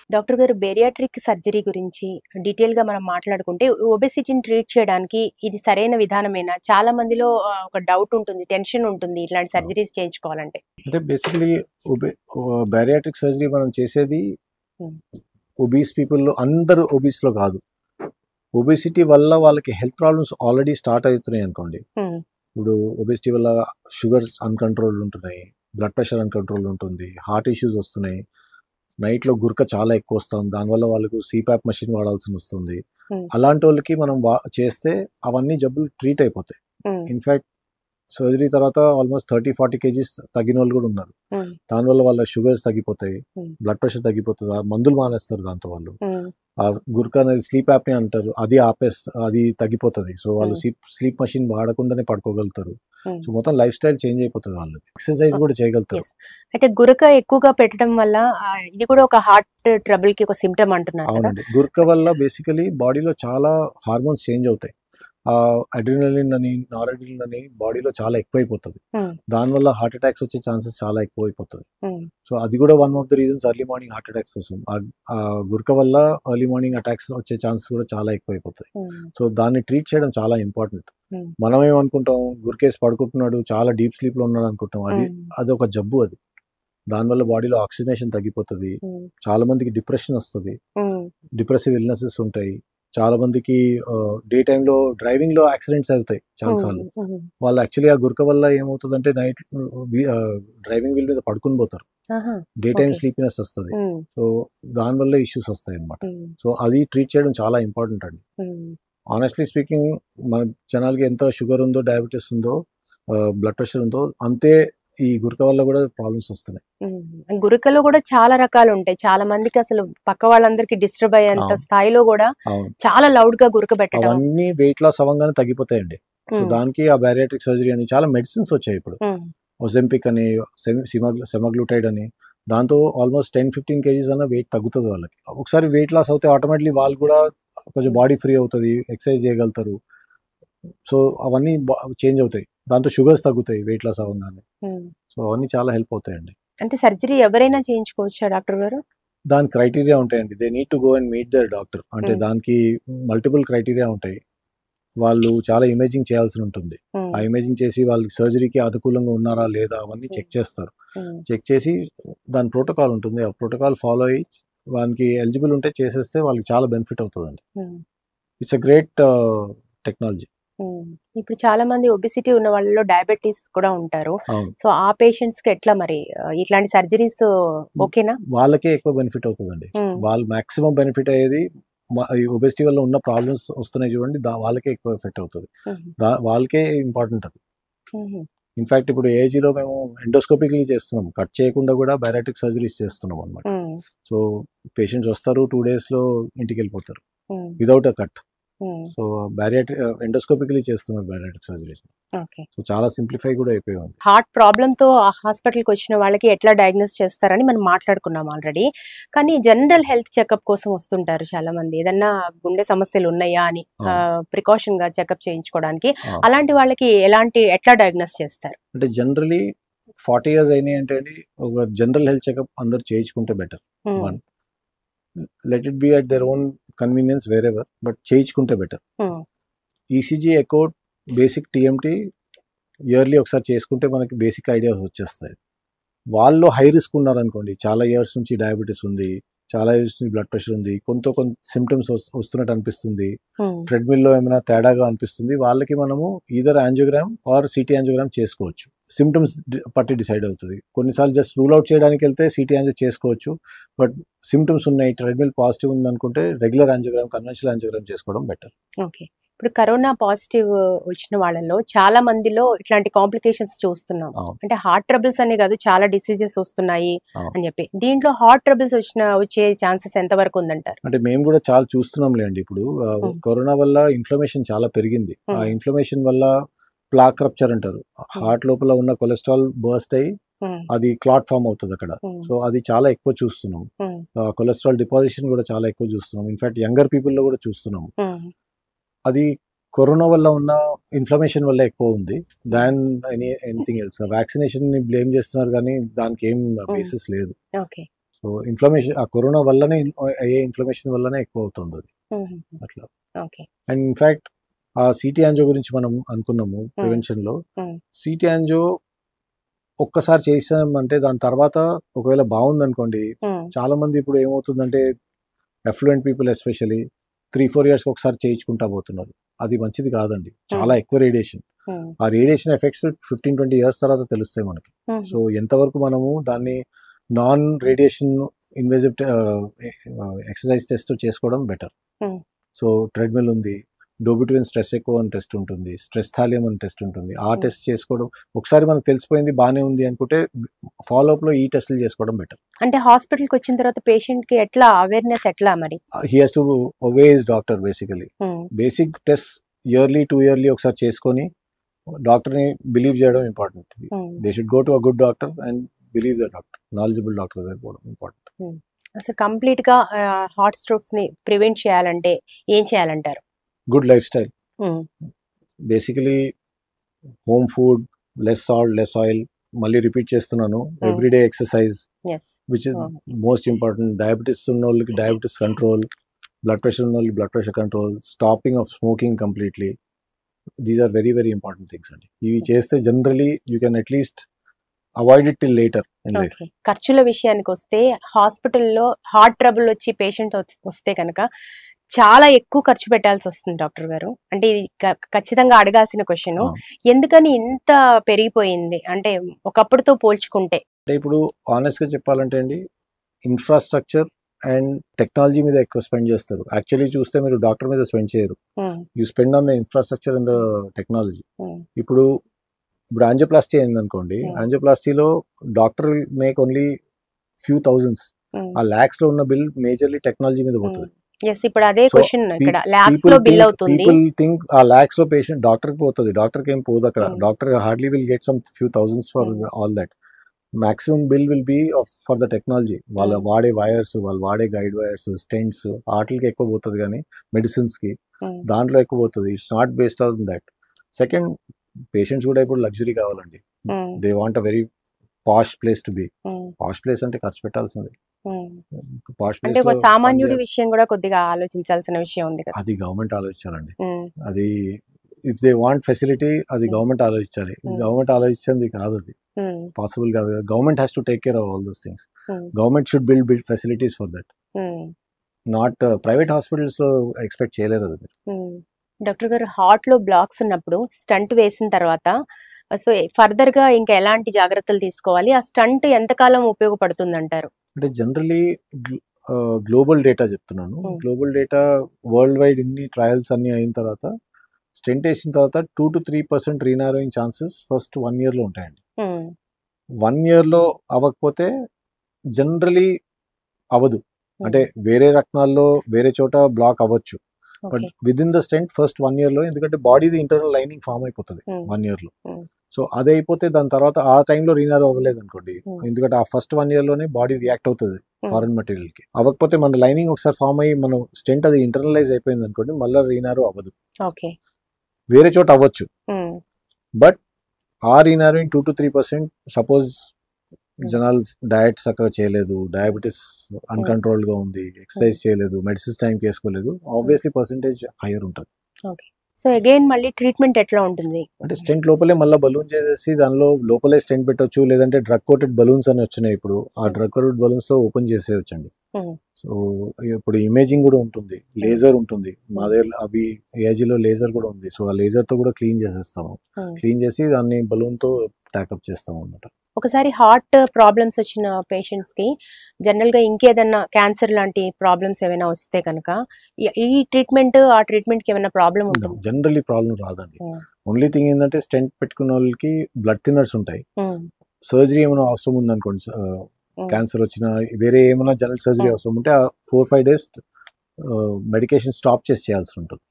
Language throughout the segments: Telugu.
డాక్టర్ గారు బేరియాట్రిక్ సర్జరీ గురించి డీటెయిల్‌గా మనం మాట్లాడుకుంటే, ఒబెసిటీని ట్రీట్ చేయడానికి ఇది సరైన విధానమేనా? చాలా మందిలో ఒక డౌట్ ఉంటుంది. టెన్షన్ ఉంటుంది. ఇట్లాంటి సర్జరీస్ చేయించుకోవాలంటే. అంటే బేసికలీ బ్యారియాట్రిక్ సర్జరీ మనం చేసేది హ్మ్. ఒబీస్ పీపుల్‌లో అందరూ ఒబీస్‌లో కాదు. ఒబేసిటీ వల్ల వాళ్ళకి హెల్త్ ప్రాబ్లమ్స్ ఆల్రెడీ స్టార్ట్ అవుతున్నాయి అనుకోండి. హ్మ్. ఇప్పుడు ఒబేసిటీ వల్ల షుగర్స్ అన్‌కంట్రోల్డ్ ఉంటున్నాయి. బ్లడ్ ప్రెషర్ అన్‌కంట్రోల్డ్ ఉంటుంది. హార్ట్ ఇష్యూస్ వస్తున్నాయి. నైట్‌లో గురక చాలా ఎక్కువ వస్తుంది. దానివల్ల వాళ్ళకు సీపాప్ మెషిన్ వాడాల్సి వస్తుంది. హ్మ్. అలాంటోళ్ళకి మనం చేస్తే అవన్నీ జబ్బులు ట్రీట్ అయిపోతాయి. హ్మ్. ఇన్‌ఫాక్ట్ సర్జరీ తర్వాత ఆల్మోస్ట్ 30-40 కేజీస్ తగ్గినోళ్ళు కూడా ఉన్నారు. హ్మ్. దానివల్ల వాళ్ళ షుగర్స్ తగ్గిపోతాయి. హ్మ్. బ్లడ్ ప్రెషర్ తగ్గిపోతది. ఆ మందులు మానేస్తారు దాంతో వాళ్ళు. హ్మ్. ఆ గురక అనేది స్లీప్ యాప్నియా అంటారు. అది తగ్గిపోతది. సో వాళ్ళు హ్మ్. స్లీప్ మెషిన్ వాడకుండానే పడుకోగలుగుతారు. హ్మ్. సో మొత్తం లైఫ్ స్టైల్ చేంజ్ అయిపోతది వాళ్ళది. ఎక్సర్సైజ్ కూడా చేయగలుగుతారు. యెస్. అయితే గురక ఎక్కువగా పెట్టడం వల్ల ఇది కూడా ఒక హార్ట్ ట్రబుల్‌కి ఒక సింప్టమ్ అంటున్నారు కదా! అవునండి. గురక వల్ల బేసికలీ బాడీలో చాలా హార్మోన్స్ చేంజ్ అవుతాయి. అడ్రినలిన్ అని, నారడిన్ అని బాడీలో చాలా ఎక్కువైపోతది. హ్మ్. దానివల్ల హార్ట్ అటాక్స్ వచ్చే ఛాన్సెస్ చాలా ఎక్కువైపోతది. హ్మ్. సో అది కూడా one of the reasons early morning heart attacks కోసం. గురక వల్ల ఎర్లీ మార్నింగ్ అటాక్స్ వచ్చే ఛాన్సెస్ కూడా చాలా ఎక్కువైపోతాయి. హ్మ్. సో దాన్ని ట్రీట్ చేయడం చాలా ఇంపార్టెంట్. హ్మ్. మనం ఏమనుకుంటాం, గురికేసి పడుకుంటున్నాడు, చాలా డీప్ స్లీప్‌లో ఉన్నాడు అనుకుంటాం. హ్మ్. అదొక జబ్బు అది. దానివల్ల బాడీలో ఆక్సిజనేషన్ తగ్గిపోతది. హ్మ్. చాలా మందికి డిప్రెషన్ వస్తది. హ్మ్. డిప్రెసివ్ ఇల్‌నెసెస్ ఉంటాయి. చాలా మందికి డే టైమ్‌లో డ్రైవింగ్‌లో యాక్సిడెంట్స్ అవుతాయి చాలా హ్మ్. సార్లు. హ్మ్. వాళ్ళు యాక్చువల్లీ ఆ గురక వల్ల ఏమవుతదంటే నైట్ డ్రైవింగ్ వీల్ మీద పడుకొని పోతారు. ఆహా! Day time okay. స్లీపినెస్ వస్తది. హ్మ్. సో దానివల్ల ఇష్యూస్ వస్తాయన్నమాట. హ్మ్. సో అది ట్రీట్ చేయడం చాలా ఇంపార్టెంట్ అండి. హ్మ్. ఆనెస్ట్‌లీ స్పీకింగ్ మన జనాలకి ఎంత షుగర్ ఉందో, డయాబెటిస్ ఉందో, బ్లడ్ ప్రెషర్ ఉందో అంతే ఈ గురక వల్ల కూడా ప్రాబ్లమ్స్ వస్తున్నాయి. హ్మ్. గురకలో గూడా చాలా రకాలుంటాయి. చాలా మందికి అసలు పక్క వాళ్ళందరికీ డిస్టర్బ్ అయ్యేంత అవును. స్థాయిలో గూడా అవును. చాలా లౌడ్‌గా గురక పెట్టడం. అవన్నీ వెయిట్ లాస్ అవ్వంగానే తగ్గిపోతాయండి. సో హ్మ్. దానికి ఆ బారియాట్రిక్ సర్జరీ అని చాలా మెడిసిన్స్ వచ్చాయి ఇప్పుడు. హ్మ్. ఒజెంపిక్ అని, సెమాగ్లూటైడ్ అని. దాంతో ఆల్మోస్ట్ 10-15 కేజీస్ అన్న వెయిట్ తగ్గుతది వాళ్ళకి. ఒకసారి వెయిట్ లాస్ అవుతే ఆటోమేటిక్‌లీ వాళ్ళు కూడా కొంచెం హ్మ్. బాడీ ఫ్రీ అవుతది. ఎక్సర్సైజ్ చేయగలుగుతారు. సో అవన్నీ చేంజ్ అవుతాయి. దాంతో షుగర్స్ తగ్గుతాయి వెయిట్ లాస్ అవ్వంగానే. హ్మ్. సో అవన్నీ చాలా హెల్ప్ అవుతాయండి. అంటే సర్జరీ ఎవరైనా చేయించుకోవచ్చా డాక్టర్ గారు? దాని క్రైటీరియా ఉంటాయండి. They need to go and meet their doctor. అంటే హ్మ్. దానికి మల్టిపుల్ క్రైటీరియా ఉంటాయి. వాళ్ళు చాలా ఇమేజింగ్ చేయాల్సి ఉంటుంది. ఆ హ్మ్. ఇమేజింగ్ చేసి వాళ్ళకి సర్జరీకి అనుకూలంగా ఉన్నారా లేదా అవన్నీ హ్మ్. చెక్ చేస్తారు. హ్మ్. చెక్ చేసి దాని ప్రోటోకాల్ ఉంటుంది. ఆ ప్రోటోకాల్ ఫాలో అయ్యి వానికి ఎలిజిబుల్ ఉంటే చేసేస్తే వాళ్ళకి చాలా బెనిఫిట్ అవుతదండి. హ్మ్. It's a great technology. హ్మ్. ఇప్పుడు చాలా మంది ఒబెసిటీ ఉన్న వాళ్ళలో డయాబెటిస్ కూడా ఉంటారు. అవును. సో, ఆ పేషెంట్స్‌కి ఎట్లా మరి ఇట్లాంటి సర్జరీస్ ఓకేనా? వాళ్ళకే ఎక్కువ బెనిఫిట్ అవుతదండి. హ్మ్. వాళ్ళు మాక్సిమం బెనిఫిట్ అయ్యేది ఈ ఒబెసిటీ వల్ల ఉన్న ప్రాబ్లమ్స్ వస్తున్నాయి చూడండి. వాళ్ళకే ఎక్కువ ఎఫెక్ట్ అవుతది. హుహు. వాళ్ళకే ఇంపార్టెంట్ అది. హుహు. ఇన్‌ఫాక్ట్ ఇప్పుడు ఏఐజీలో మేము ఎండోస్కోపికల్లీ చేస్తున్నాం. కట్ చేయకుండా కూడా బైరాటిక్ సర్జరీస్ చేస్తున్నాం అన్నమాట. హ్మ్. సో పేషెంట్స్ వస్తారు 2 డేస్‌లో ఇంటికెళ్ళిపోతారు. హ్మ్. Without a cut. హ్మ్. సో ఎండోస్కోపికల్లీ చేస్తున్నారు బైరాటిక్ సర్జరీస్. ఓకే. సో చాలా సింప్లిఫై కూడా అయిపోయింది. హార్ట్ ప్రాబ్లమ్‌తో హాస్పిటల్‌కొచ్చిన వాళ్ళకి ఎట్లా డయాగ్నోస్ చేస్తారని మనం మాట్లాడుకున్నాం ఆల్రెడీ. కానీ జనరల్ హెల్త్ చెకప్ కోసం వస్తుంటారు చాలామంది. ఏదన్నా గుండె సమస్యలున్నాయా అని అవును. ప్రికాషన్‌గా చెకప్ చేయించుకోవడానికి. అవును. అలాంటి వాళ్ళకి ఎట్లా డయాగ్నోస్ చేస్తారు? అంటే జనరల్లీ 40 ఇయర్స్ అయినాయి అంటే అండి ఒక జనరల్ హెల్త్ చెకప్ అందరూ చేయించుకుంటే బెటర్. హ్మ్. One let it be at their own convenience wherever but చేయించుకుంటే బెటర్. హ్మ్. ECG, echo, basic TMT yearly ఒకసారి చేసుకుంటే మనకి బేసిక్ ఐడియాస్ వచ్చేస్తాయి. వాళ్ళు హై రిస్క్ ఉన్నారనుకోండి, చాలా ఇయర్స్ నుంచి డయాబెటిస్ ఉంది, చాలా ఇయర్స్ నుంచి బ్లడ్ ప్రెషర్ ఉంది, కొంత సిమ్టమ్స్ వస్తున్నట్టు అనిపిస్తుంది, హ్మ్. ట్రెడ్మిల్‌లో ఏమైనా తేడాగా అనిపిస్తుంది, వాళ్ళకి మనము either angiogram or CT angiogram చేసుకోవచ్చు. సిమ్టమ్స్ పట్టి డిసైడ్ అవుతుంది. కొన్నిసార్లు జస్ట్ రూల్ అవుట్ చేయడానికి వెళ్తే సిటీ యాంజియో చేసుకోవచ్చు. బట్ సిమ్టమ్స్ ఉన్నాయి, ట్రెడ్మిల్ పాజిటివ్ ఉందనుకుంటే రెగ్యులర్ యాంజియోగ్రామ్, కన్వెన్షనల్ యాంజియోగ్రామ్ చేసుకోవడం బెటర్. ఓకే. ఇప్పుడు కరోనా పాజిటివ్ వచ్చిన వాళ్ళలో చాలా మందిలో ఇట్లాంటి కాంప్లికేషన్స్ చూస్తున్నాం. అవును. అంటే హార్ట్ ట్రబుల్స్ అనే కాదు చాలా డిసీజెస్ వస్తున్నాయి అవును. అని చెప్పి. దీంట్లో హార్ట్ ట్రబుల్స్ వచ్చే ఛాన్సెస్ ఎంత వరకు ఉందంటారు? అంటే మేము కూడా చాలా చూస్తున్నాంలేండి. ఇప్పుడు హ్మ్. కరోనా వల్ల ఇన్ఫ్లమేషన్ చాలా పెరిగింది. ఆ హ్మ్. ఇన్ఫ్లమేషన్ వల్ల ప్లాక్ రప్చర్ అంటారు. హ్మ్. హార్ట్ లోపల ఉన్న కొలెస్ట్రాల్ బర్స్ట్ అయ్యి హ్మ్. అది క్లాట్ ఫామ్ అవుతది అక్కడ. హ్మ్. సో అది చాలా ఎక్కువ చూస్తున్నాం. హ్మ్. కొలెస్ట్రాల్ డిపాజిషన్ కూడా చాలా ఎక్కువ చూస్తున్నాం. ఇన్‌ఫాక్ట్ యంగర్ పీపుల్‌లో కూడా చూస్తున్నాం. హ్మ్. అది కరోనా వల్ల ఉన్న ఇన్ఫ్లమేషన్ వల్ల ఎక్కువ ఉంది. హ్మ్. Than anything else. వ్యాక్సినేషన్‌ని బ్లేమ్ చేస్తున్నారు కానీ దానికి ఏం హ్మ్. బేసిస్ లేదు. ఓకే. సో సో ఇన్ఫ్లమేషన్ ఆ కరోనా వల్లనే అయ్యే ఇన్ఫ్లమేషన్ వల్లనే ఎక్కువ అవుతుంది అది అట్లా. ఓకే. అండ్ ఇన్ఫాక్ట్ ఆ సిటీ యాంజో గురించి మనం అనుకున్నాము ప్రివెన్షన్ లో. సిటీ యాంజో ఒక్కసారి చేసామంటే దాని తర్వాత ఒకవేళ బాగుంది అనుకోండి, చాలా మంది ఇప్పుడు ఏమవుతుందంటే ఎఫ్లూయెంట్ పీపుల్ ఎస్పెషలీ 3-4 years ఒకసారి చేయించుకుంటా పోతున్నారు. అది మంచిది కాదండి, చాలా ఎక్కువ రేడియేషన్. ఆ రేడియేషన్ ఎఫెక్ట్స్ 15-20 years తర్వాత తెలుస్తాయి మనకి. సో ఎంతవరకు మనము దాన్ని non radiation invasive exercise test చేసుకోవడం బెటర్. సో ట్రెడ్మిల్ ఉంది, డోబిట్విన్ స్ట్రెస్ ఎక్కువ అని టెస్ట్ ఉంటుంది, స్ట్రెస్ థాలియం అని టెస్ట్ ఉంటుంది. ఆ టెస్ట్ చేసుకోవడం, ఒకసారి మనకు తెలిసిపోయింది బాగానే ఉంది అనుకుంటే ఫాలో అప్ లో ఈ టెస్ట్లు చేసుకోవడం బెటర్. అంటే హాస్పిటల్ కి వచ్చిన తర్వాత పేషెంట్ కి ఎట్లా అవేర్నెస్ ఎట్లా మరి? He has to obey his doctor basically. Basic test yearly 2 yearly ఒకసారి చేసుకొని డాక్టర్ ని బిలీవ్ చేయడం important. They should go to a good doctor and believe the doctor, knowledgeable doctor దగ్గర పోవడం ఇంపార్టెంట్. అసలు కంప్లీట్ గా హార్ట్ స్ట్రోక్స్ ని ప్రివెంట్ చేయాలంటే ఏం చేయాలంటారు? Good lifestyle, basically home food, less salt, less oil. మళ్ళీ రిపీట్ చేస్తున్నాను, everyday exercise which is most important. Diabetes ఉన్న వాళ్ళకి డయాబెటీస్ కంట్రోల్, బ్లడ్ ప్రెషర్ ఉన్న వాళ్ళకి blood pressure control, stopping of smoking completely. These are very very important things అండి. ఇవి చేస్తే generally you can at least avoid it till later in life. ఖర్చుల విషయానికి వస్తే హాస్పిటల్లో హార్ట్ ట్రబుల్ వచ్చి పేషెంట్ వస్తే కనుక చాలా ఎక్కువ ఖర్చు పెట్టాల్సి వస్తుంది డాక్టర్ గారు. అంటే ఇది ఖచ్చితంగా అడగాల్సిన క్వశ్చన్, ఎందుకని ఇంత పెరిగిపోయింది అంటే ఒకప్పుడుతో పోల్చుకుంటే? అంటే ఇప్పుడు ఆనెస్ట్ గా చెప్పాలంటే అండి, ఇన్ఫ్రాస్ట్రక్చర్ అండ్ టెక్నాలజీ మీద ఎక్కువ స్పెండ్ చేస్తారు. యాక్చువల్లీ చూస్తే మీరు డాక్టర్ మీద స్పెండ్ చేయరు, you spend on the infrastructure and the technology. ఇప్పుడు యాంజియోప్లాస్టీ అయింది అనుకోండి, యాంజియోప్లాస్టీలో doctor make only few thousands, uh lakhs లో ఉన్న బిల్ మేజర్లీ టెక్నాలజీ మీద పోతుంది. ఇప్పుడు అదే క్వశ్చన్ ఇక్కడ లాక్స్ లో బిల్ అవుతుంది. పీపుల్ థింక్ ఆ లాక్స్ లో పేషెంట్ డాక్టర్ కి పోతుంది, డాక్టర్ కి ఏం పోదు అక్కడ. Doctor hardly will get some few thousands for all that. Maximum bill will be for the technology. వాళ్ళు వాడే వైర్స్, వాళ్ళు వాడే గైడ్ వైర్స్, స్టెంట్స్, వాటికి ఎక్కువ పోతుంది, కానీ మెడిసిన్స్ కి దాంట్లో ఎక్కువ పోతుంది. It's not based on that. Second, patients కూడా ఇప్పుడు లగ్జరీ కావాలండి. They want a very posh place to be. Posh place అంటే ఖర్చు పెట్టాల్సింది. పాష్ అంటే ఒక సామాన్యుడి విషయం కూడా కొద్దిగా ఆలోచించాల్సిన విషయం ఉంది కదా. అది గవర్నమెంట్ ఆలోచించాలండి. అది ఇఫ్ దే వాంట్ ఫెసిలిటీ, అది గవర్నమెంట్ ఆలోచించాలి. గవర్నమెంట్ ఆలోచించింది కాదు, అది పాసిబుల్ కాదు. Government has to take care of all those things. Government should build facilities for that, not private hospitals లో ఎక్స్పెక్ట్ చేయలేరు అది. డాక్టర్ గారు, హార్ట్ లో బ్లాక్స్ ఉన్నప్పుడు స్టంట్ వేసిన తర్వాత సో ఫర్దర్ గా ఇంకా ఎలాంటి జాగ్రత్తలు తీసుకోవాలి? ఆ స్టంట్ ఎంతకాలం ఉపయోగపడుతుంది అంటారు? అంటే జనరలీ గ్లోబల్ డేటా చెప్తున్నాను. గ్లోబల్ డేటా వరల్డ్ వైడ్ ఇన్ని ట్రయల్స్ అన్ని అయిన తర్వాత స్టెంట్ వేసిన తర్వాత 2-3% రీనారోయింగ్ ఛాన్సెస్ ఫస్ట్ 1 year లో ఉంటాయండి. 1 year లో అవ్వకపోతే జనరలీ అవ్వదు. అంటే వేరే రక్తాల్లో వేరే చోట బ్లాక్ అవ్వచ్చు, but with in the stent first 1 year లో, ఎందుకంటే బాడీది ఇంటర్నల్ లైనింగ్ ఫామ్ అయిపోతుంది 1 year లో. సో అది అయిపోతే దాని తర్వాత ఆ టైంలో రీనారో అవ్వలేదు అనుకోండి, ఎందుకంటే ఆ ఫస్ట్ 1 year లోనే బాడీ రియాక్ట్ అవుతుంది ఫారెన్ మెటీరియల్ కి. అవ్వకపోతే మన లైనింగ్ ఒకసారి ఫామ్ అయ్యి మనం స్టెంట్ అది ఇంటర్నలైజ్ అయిపోయింది అనుకోండి, మళ్ళీ రీనారో అవ్వదు. వేరే చోట అవ్వచ్చు, బట్ ఆ రీనారోయింగ్ 2-3%. సపోజ్ జనాలు డయట్ చక్కగా చేయలేదు, డయాబెటీస్ అన్కంట్రోల్డ్ గా ఉంది, ఎక్సర్సైజ్ చేయలేదు, మెడిసిన్స్ టైంకి వేసుకోలేదు, ఆబ్వియస్లీ పర్సెంటేజ్ హైయర్ ఉంటుంది. సో అగైన్ మళ్ళీ ట్రీట్మెంట్ ఎట్లా ఉంటుంది? అంటే స్టెంట్ లోపలే మళ్ళీ బలూన్ చేసేసి దానిలో లోపలే స్టెంట్ పెట్టొచ్చు, లేదంటే డ్రగ్ కోటెడ్ బలూన్స్ అని వచ్చినాయి ఇప్పుడు. ఆ డ్రగ్ కోటెడ్ బలూన్స్ తో ఓపెన్ చేసేయచ్చండి. సో ఇప్పుడు ఇమేజింగ్ కూడా ఉంటుంది, లేజర్ ఉంటుంది మా దగ్గర, అవి ఏజీలో లేజర్ కూడా ఉంది. సో ఆ లేజర్ తో కూడా క్లీన్ చేసేస్తాము, క్లీన్ చేసి దాన్ని బలూన్ తో ట్యాకప్ చేస్తాము అన్నమాట. ఒకసారి హార్ట్ ప్రాబ్లమ్స్ వచ్చిన పేషెంట్స్ కి జనరల్ గా ఇంకేదన్నా క్యాన్సర్ లాంటి ప్రాబ్లమ్స్ ఏమైనా వస్తే కనుక ఈ ట్రీట్మెంట్ ఆ ట్రీట్మెంట్ కి ఏమైనా ప్రాబ్లం ఉంటుంది? జనరల్లీ ప్రాబ్లం రాదండి. ఓన్లీ థింగ్ ఏంటంటే స్టెంట్ పెట్టుకున్న వాళ్ళకి బ్లడ్ థిన్నర్స్ ఉంటాయి. సర్జరీ ఏమైనా అవసరం ఉందనుకోండి, క్యాన్సర్ వచ్చిన వేరే ఏమైనా జనరల్ సర్జరీ అవసరం ఉంటే ఆ 4-5 days మెడికేషన్ స్టాప్ చేసి చేయాల్సి ఉంటుంది.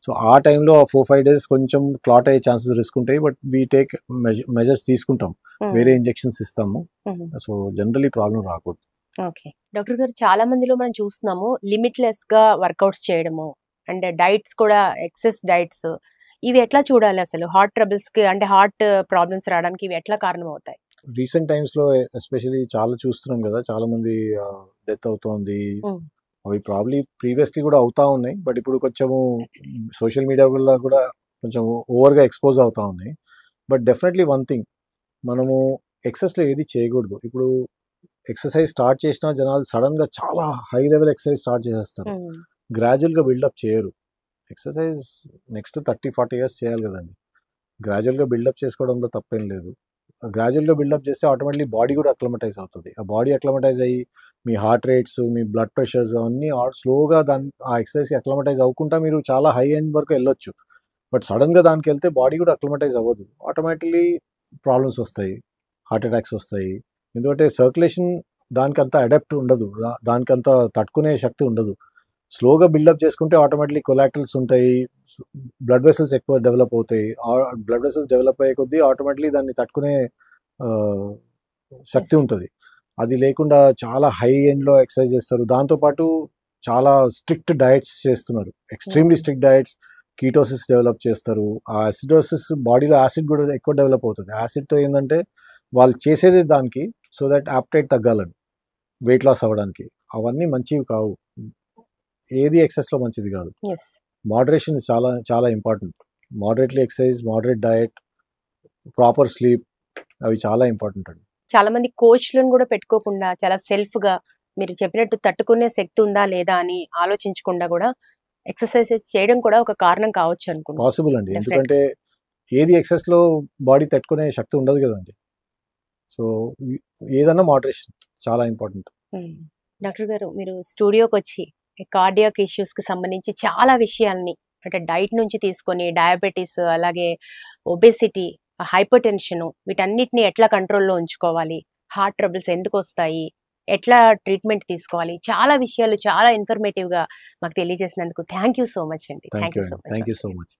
సో ఆ టైంలో ఆ 4-5 days కొంచెం క్లాట్ అయ్యే ఛాన్సెస్ రిస్క్ ఉంటాయి, బట్ వీ టేక్ మెజర్స్ తీసుకుంటాం, వేరే ఇంజెక్షన్స్ ఇస్తాము. సో జనరల్లీ ప్రాబ్లం రాకూడదు. ఓకే డాక్టర్ గారు, చాలా మందిలో మనం చూస్తున్నాము లిమిట్లెస్ గా వర్కౌట్స్ చేయడము అండ్ డైట్స్ కూడా ఎక్సెస్ డైట్స్. ఇవి ఎట్లా చూడాలి అసలు హార్ట్ ట్రబుల్స్ కి, అంటే హార్ట్ ప్రాబ్లమ్స్ రావడానికి ఇవి ఎట్లా కారణం అవుతాయి? రీసెంట్ టైమ్స్ లో ఎస్పెషల్లీ చాలా చూస్తున్నాం కదా, చాలా మంది డెత్ అవుతోంది. అవి ప్రాబ్లీ ప్రీవియస్లీ కూడా అవుతా ఉన్నాయి, బట్ ఇప్పుడు కొంచెము సోషల్ మీడియా వల్ల కూడా కొంచెం ఓవర్గా ఎక్స్పోజ్ అవుతా ఉన్నాయి. బట్ డెఫినెట్లీ వన్ థింగ్, మనము ఎక్సెస్లో ఏది చేయకూడదు. ఇప్పుడు ఎక్సర్సైజ్ స్టార్ట్ చేసినా జనాలు సడన్గా చాలా హై లెవెల్ ఎక్సర్సైజ్ స్టార్ట్ చేసేస్తారు, గ్రాడ్యువల్గా బిల్డప్ చేయరు. ఎక్సర్సైజ్ నెక్స్ట్ 30-40 ఇయర్స్ చేయాలి కదండి. గ్రాడ్యువల్గా బిల్డప్ చేసుకోవడంలో తప్పేం లేదు. గ్రాడ్యువల్గా బిల్డప్ చేస్తే ఆటోమేటిక్లీ బాడీ కూడా అక్లమటైజ్ అవుతుంది. ఆ బాడీ అక్లమటైజ్ అయ్యి మీ హార్ట్ రేట్స్, మీ బ్లడ్ ప్రెషర్స్ అవన్నీ స్లోగా ఆ ఎక్సర్సైజ్కి అక్లమటైజ్ అవ్వకుండా మీరు చాలా హై ఎండ్ వరకు వెళ్ళొచ్చు. బట్ సడన్గా దానికి వెళ్తే బాడీ కూడా అక్లమటైజ్ అవ్వదు, ఆటోమేటిక్లీ ప్రాబ్లమ్స్ వస్తాయి, హార్ట్ అటాక్స్ వస్తాయి. ఎందుకంటే సర్క్యులేషన్ దానికంత అడాప్ట్ ఉండదు, దానికంత తట్టుకునే శక్తి ఉండదు. స్లోగా బిల్డప్ చేసుకుంటే ఆటోమేటిక్లీ కొలాటరల్స్ ఉంటాయి, బ్లడ్ వెసల్స్ ఎక్కువ డెవలప్ అవుతాయి. బ్లడ్ వెసల్స్ డెవలప్ అయ్యే కొద్దీ ఆటోమేటిక్లీ దాన్ని తట్టుకునే శక్తి ఉంటుంది. అది లేకుండా చాలా హై ఎండ్లో ఎక్సర్సైజ్ చేస్తారు. దాంతోపాటు చాలా స్ట్రిక్ట్ డయట్స్ చేస్తున్నారు, extremely strict diets. Ketosis develop చేస్తారు. ఆ యాసిడోసిస్, బాడీలో యాసిడ్ కూడా ఎక్కువ డెవలప్ అవుతుంది. యాసిడ్తో ఏంటంటే వాళ్ళు చేసేది దానికి సో దట్ యాప్టైట్ తగ్గాలని, వెయిట్ లాస్ అవ్వడానికి. అవన్నీ మంచివి కావు, ఏది ఎక్సెస్లో మంచిది కాదు. మోడరేషన్ చాలా చాలా important. Moderately exercise, moderate diet, proper sleep, అవి చాలా ఇంపార్టెంట్ అండి. చాలా మంది కోచ్లను కూడా పెట్టుకోకుండా చాలా సెల్ఫ్ గా మీరు చెప్పినట్టు తట్టుకునే శక్తి ఉందా లేదా అని ఆలోచించకుండా కూడా ఎక్సర్సైజెస్ చేయడం కూడా ఒక కారణం కావచ్చు అనుకుంటున్నాను. పాసిబుల్ అండి, ఎందుకంటే ఏది ఎక్సెస్లో బాడీ తట్టుకునే శక్తి ఉండదు కదండి. సో ఏదన్నా మోడరేషన్ చాలా ఇంపార్టెంట్. డాక్టర్ గారు, మీరు స్టూడియోకి వచ్చి కార్డియాక్ ఇష్యూస్ కి సంబంధించి చాలా విషయాల్ని, అంటే డైట్ నుంచి తీసుకొని డయాబెటీస్, అలాగే ఒబెసిటీ, హైపర్ టెన్షన్, వీటన్నిటిని ఎట్లా కంట్రోల్లో ఉంచుకోవాలి, హార్ట్ ట్రబుల్స్ ఎందుకు వస్తాయి, ఎట్లా ట్రీట్మెంట్ తీసుకోవాలి, చాలా విషయాలు చాలా ఇన్ఫర్మేటివ్ గా మాకు తెలియజేసినందుకు థ్యాంక్ యూ సో మచ్ అండి. Thank you so much.